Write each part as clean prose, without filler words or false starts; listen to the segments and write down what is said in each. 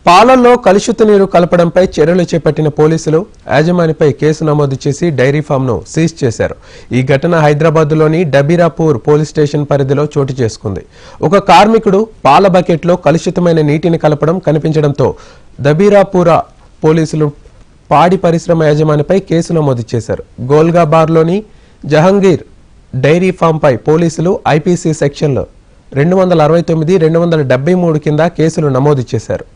పాలల్లో కలుషిత నీరు కలపడంపై చర్యలు చేపట్టిన పోలీసులు యాజమానిపై కేసు నమోదు చేసి డైరీ ఫామ్ను సీజ్ చేశారు. ఈ ఘటన హైదరాబాద్లోని డబీరాపూర్ పోలీస్ స్టేషన్ పరిధిలో చోటు చేసుకుంది. ఒక కార్మికుడు పాల బకెట్లో కలుషితమైన నీటిని కలపడం కనిపించడంతో డబీరాపూర పోలీసులు పాడి పరిశ్రమ యాజమానిపై కేసు నమోదు చేశారు. గోల్గా బార్లోని జహంగీర్ డైరీ ఫామ్పై పోలీసులు ఐపీసీ సెక్షన్లో 269, 273 కింద కేసులు నమోదు చేశారు.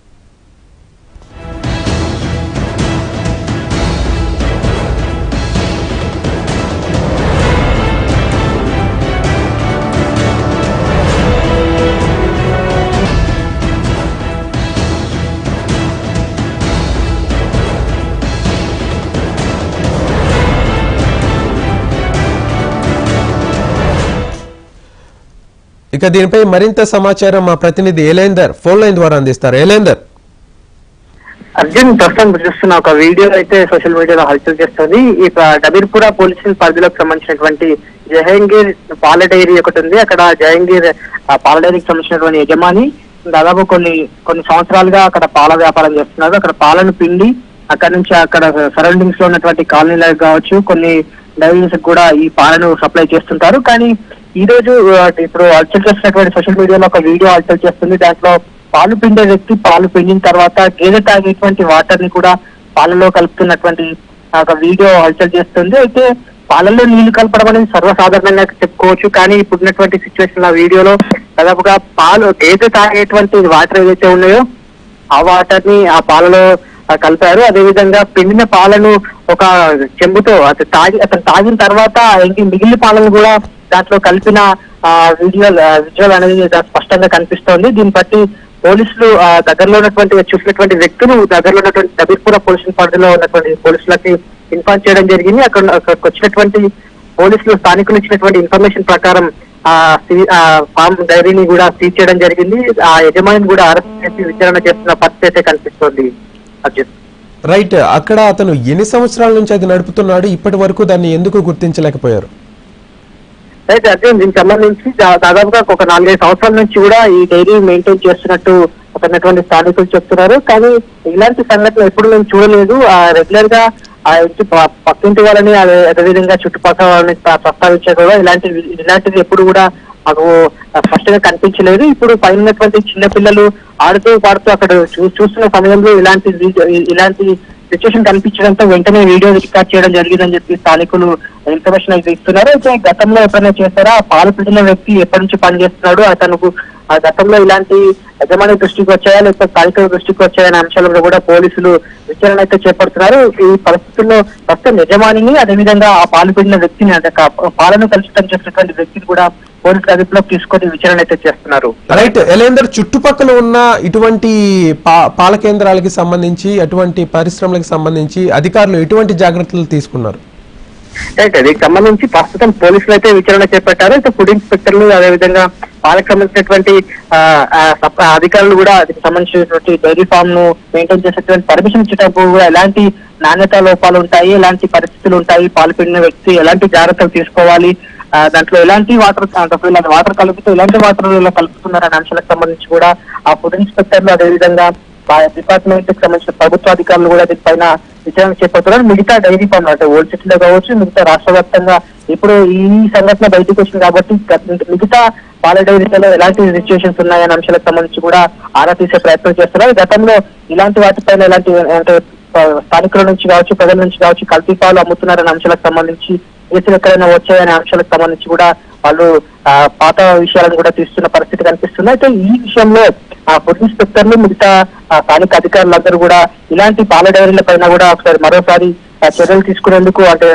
ఇక దీనిపై మరింత సమాచారం మా ప్రతినిధి ఎలేందర్ ఫోన్ లైన్ ద్వారా అందిస్తారు. ఎలేందర్, అర్జున్, ప్రస్తుతం చూస్తున్న ఒక వీడియో అయితే సోషల్ మీడియాలో హల్చల్ చేస్తుంది. ఈ డబీర్పుర పోలీసు పరిధిలోకి సంబంధించినటువంటి జహంగీర్ పాల డైరీ ఒకటి ఉంది. అక్కడ జహంగీర్ పాల డైరీకి సంబంధించినటువంటి యజమాని దాదాపు కొన్ని సంవత్సరాలుగా అక్కడ పాల వ్యాపారం చేస్తున్నారు. అక్కడ పాలను పిండి అక్కడ నుంచి అక్కడ సరౌండింగ్స్ లో ఉన్నటువంటి కాలనీలకు కావచ్చు, కొన్ని డైరీస్ కూడా ఈ పాలను సప్లై చేస్తుంటారు. కానీ ఈ రోజు ఇప్పుడు హల్చల్ చేస్తున్నటువంటి సోషల్ మీడియాలో ఒక వీడియో హల్చల్ చేస్తుంది. దాంట్లో పాలు పిండే వ్యక్తి పాలు పిండిన తర్వాత గేదె తాగేటువంటి వాటర్ ని కూడా పాలలో కలుపుతున్నటువంటి ఒక వీడియో హల్చల్ చేస్తుంది. అయితే పాలల్లో నీళ్లు కలపడం అనేది సర్వసాధారణంగా చెప్పుకోవచ్చు. కానీ ఇప్పుడున్నటువంటి సిచ్యువేషన్ ఆ వీడియోలో దాదాపుగా పాలు గేదె తాగేటువంటి వాటర్ ఏదైతే ఉన్నాయో ఆ వాటర్ ని ఆ పాలలో కలిపారు. అదేవిధంగా పిండిన పాలను ఒక చెంబుతో అతను తాగిన తర్వాత మిగిలిన పాలను కూడా దాంట్లో కలిపిన విజువల్ అనేది స్పష్టంగా కనిపిస్తోంది. దీన్ని బట్టి పోలీసులు దగ్గరలో ఉన్నటువంటి చూసినటువంటి వ్యక్తులు దగ్గరలో ఉన్నటువంటి డబీర్పుర పోలీసు పరిధిలో ఉన్నటువంటి పోలీసులకి ఇన్ఫార్మ్ చేయడం జరిగింది. అక్కడికి వచ్చినటువంటి పోలీసులు స్థానికులు ఇచ్చినటువంటి ఇన్ఫర్మేషన్ ప్రకారం ఫామ్ డైరీని కూడా సీజ్ చేయడం జరిగింది. ఆ యజమానిని కూడా అరెస్ట్ చేసి విచారణ చేస్తున్న పరిస్థితి అయితే కనిపిస్తోంది. అర్జున్, రైట్. అక్కడ అతను ఎన్ని సంవత్సరాల నుంచి అది నడుపుతున్నాడు? ఇప్పటి వరకు దాన్ని ఎందుకు గుర్తించలేకపోయారు? అయితే అర్జున్, దీనికి సంబంధించి దాదాపుగా ఒక 4-5 సంవత్సరాల నుంచి కూడా ఈ డైరీ మెయింటైన్ చేస్తున్నట్టు అన్నటువంటి స్థానికులు చెప్తున్నారు. కానీ ఇలాంటి సంఘటనలు ఎప్పుడు మేము చూడలేదు. రెగ్యులర్ గా ఆ ఇంటి పక్కింటి వాళ్ళని అదేవిధంగా చుట్టుపక్కల వాళ్ళని ప్రస్తావించే కూడా ఇలాంటిది ఎప్పుడు కూడా మాకు స్పష్టంగా కనిపించలేదు. ఇప్పుడు పైన ఉన్నటువంటి చిన్న పిల్లలు ఆడుతూ పాడుతూ అక్కడ చూస్తున్న సమయంలో ఇలాంటి సిచ్యువేషన్ కనిపించడంతో వెంటనే వీడియో రికార్డ్ చేయడం జరిగిందని చెప్పి స్థానికులు ఇన్ఫర్మేషన్ అయితే ఇస్తున్నారు. అయితే గతంలో ఎప్పుడైనా చేస్తారా? పాలు పిండిన వ్యక్తి ఎప్పటి నుంచి పనిచేస్తున్నాడు, అతనుకు ఆ గతంలో ఇలాంటి యజమాని దృష్టికి వచ్చాయా లేకపోతే స్థానికుల దృష్టికి వచ్చాయనే అంశాలను కూడా పోలీసులు విచారణ అయితే చేపడుతున్నారు. ఈ పరిస్థితుల్లో ప్రస్తుతం యజమానిని అదేవిధంగా ఆ పాలు పిండిన వ్యక్తిని పాలను కలుషితం చేసినటువంటి వ్యక్తిని కూడా పోలీసులు అదుపులోకి తీసుకొని విచారణ అయితే చేస్తున్నారు. రైట్. ఎలేందర్, చుట్టుపక్కల ఉన్న ఇటువంటి పాల కేంద్రాలకి సంబంధించి అటువంటి పరిశ్రమలకు సంబంధించి అధికారులు ఎటువంటి జాగ్రత్తలు తీసుకున్నారు? రైట్. దీనికి సంబంధించి ప్రస్తుతం పోలీసులు అయితే విచారణ చేపట్టారు. అయితే ఫుడ్ ఇన్స్పెక్టర్లు అదేవిధంగా పాలకు సంబంధించినటువంటి అధికారులు కూడా దీనికి సంబంధించినటువంటి డైరీ ఫామ్ ను మెయింటైన్ చేసేటువంటి పర్మిషన్ ఇచ్చేటప్పుడు కూడా ఎలాంటి నాణ్యత లోపాలు ఉంటాయి, ఎలాంటి పరిస్థితులు ఉంటాయి, పాలు పిండిన వ్యక్తి ఎలాంటి జాగ్రత్తలు తీసుకోవాలి, దాంట్లో ఎలాంటి వాటర్ కలిపితే ఎలాంటి వాటర్ కలుపుతున్నారనే అంశాలకు సంబంధించి కూడా ఆ ఫుడ్ ఇన్స్పెక్టర్లు అదేవిధంగా డిపార్ట్మెంట్ కి సంబంధించిన ప్రభుత్వ అధికారులు కూడా దీనిపైన విచారణ చేపడుతున్నారు. మిగతా డైరీ ఫామ్ అంటే ఓల్డ్ సిటీలో కావచ్చు, మిగతా రాష్ట్ర వ్యాప్తంగా ఇప్పుడు ఈ సంఘటన బయటకు వచ్చింది కాబట్టి మిగతా పాల డైరీలలో ఎలాంటి సిచ్యువేషన్స్ ఉన్నాయనే అంశాలకు సంబంధించి కూడా ఆరా తీసే ప్రయత్నం చేస్తున్నారు. గతంలో ఇలాంటి వాటిపైన ఎలాంటి అంటే స్థానికుల నుంచి కావచ్చు, ప్రజల నుంచి కావచ్చు కల్తీ పాలు అమ్ముతున్నారనే అంశాలకు సంబంధించి కేసులు ఎక్కడైనా వచ్చాయనే అంశాలకు సంబంధించి కూడా వాళ్ళు పాత విషయాలను కూడా తీస్తున్న పరిస్థితి కనిపిస్తుంది. అయితే ఈ విషయంలో ఫుడ్ ఇన్స్పెక్టర్లు మిగతా స్థానిక అధికారులందరూ కూడా ఇలాంటి పాల డైరీల పైన కూడా మరోసారి చర్యలు తీసుకునేందుకు అంటే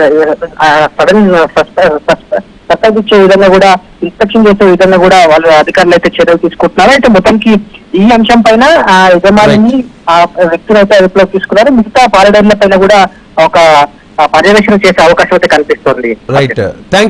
సడన్ సస్పెండ్ ఇచ్చే విధంగా కూడా ఇన్స్పెక్షన్ చేసే విధంగా కూడా వాళ్ళు అధికారులు అయితే చర్యలు తీసుకుంటున్నారు. అయితే మొత్తానికి ఈ అంశం పైన యజమానిని ఆ వ్యక్తిని అయితే అదుపులోకి తీసుకున్నారు. మిగతా పాల డైరీల పైన కూడా ఒక పర్యవేక్షణ చేసే అవకాశం అయితే కనిపిస్తుంది. రైట్.